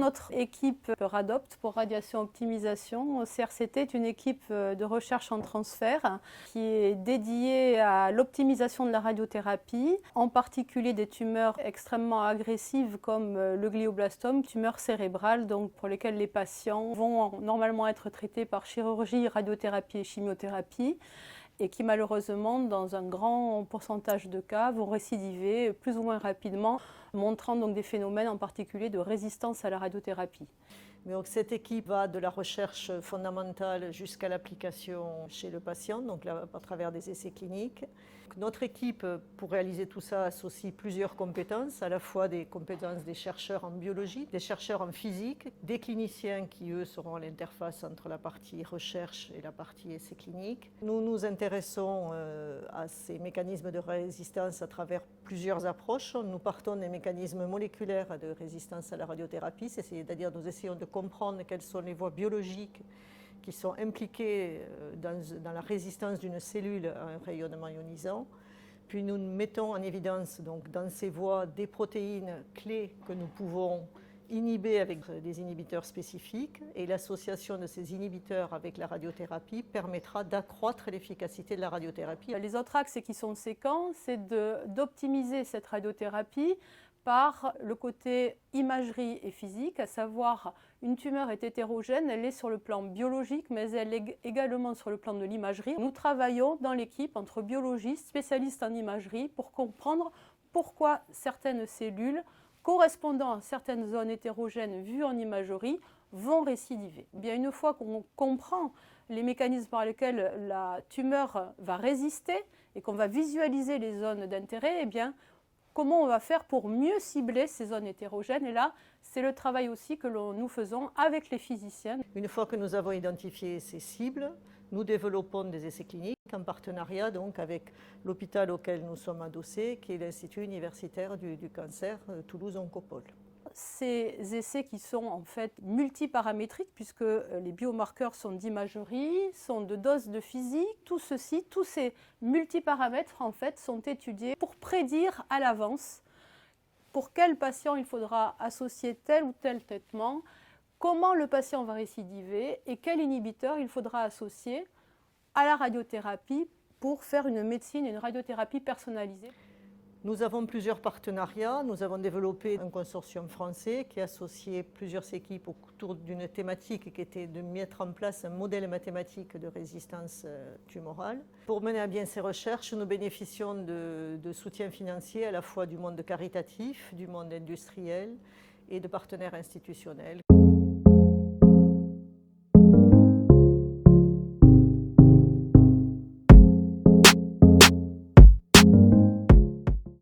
notre équipe RADOPT pour Radiation Optimisation, CRCT est une équipe de recherche en transfert qui est dédiée à l'optimisation de la radiothérapie, en particulier des tumeurs extrêmement agressives comme le glioblastome, tumeur cérébrale, donc pour lesquelles les patients vont normalement être traités par chirurgie, radiothérapie et chimiothérapie, et qui malheureusement, dans un grand pourcentage de cas, vont récidiver plus ou moins rapidement, montrant donc des phénomènes en particulier de résistance à la radiothérapie. Donc, cette équipe va de la recherche fondamentale jusqu'à l'application chez le patient, donc là, à travers des essais cliniques. Notre équipe, pour réaliser tout ça, associe plusieurs compétences, à la fois des compétences des chercheurs en biologie, des chercheurs en physique, des cliniciens qui, eux, seront à l'interface entre la partie recherche et la partie essais cliniques. Nous nous intéressons à ces mécanismes de résistance à travers plusieurs approches. Nous partons des mécanismes moléculaires de résistance à la radiothérapie, c'est-à-dire nous essayons de comprendre quelles sont les voies biologiques qui sont impliquées dans la résistance d'une cellule à un rayonnement ionisant. Puis nous mettons en évidence donc, dans ces voies des protéines clés que nous pouvons inhiber avec des inhibiteurs spécifiques, et l'association de ces inhibiteurs avec la radiothérapie permettra d'accroître l'efficacité de la radiothérapie. Les autres axes qui sont séquents, c'est d'optimiser cette radiothérapie par le côté imagerie et physique, à savoir une tumeur est hétérogène, elle est sur le plan biologique, mais elle est également sur le plan de l'imagerie. Nous travaillons dans l'équipe entre biologistes, spécialistes en imagerie, pour comprendre pourquoi certaines cellules correspondant à certaines zones hétérogènes vues en imagerie vont récidiver. Bien, une fois qu'on comprend les mécanismes par lesquels la tumeur va résister et qu'on va visualiser les zones d'intérêt, eh bien, comment on va faire pour mieux cibler ces zones hétérogènes? Et là, c'est le travail aussi que nous faisons avec les physiciens. Une fois que nous avons identifié ces cibles, nous développons des essais cliniques en partenariat donc avec l'hôpital auquel nous sommes adossés, qui est l'Institut universitaire du cancer Toulouse Oncopole. Ces essais qui sont en fait multiparamétriques, puisque les biomarqueurs sont d'imagerie, sont de doses de physique, tout ceci, tous ces multiparamètres en fait sont étudiés pour prédire à l'avance pour quel patient il faudra associer tel ou tel traitement, comment le patient va récidiver et quel inhibiteur il faudra associer à la radiothérapie pour faire une médecine, une radiothérapie personnalisée. Nous avons plusieurs partenariats. Nous avons développé un consortium français qui associait plusieurs équipes autour d'une thématique qui était de mettre en place un modèle mathématique de résistance tumorale. Pour mener à bien ces recherches, nous bénéficions de soutien financier à la fois du monde caritatif, du monde industriel et de partenaires institutionnels.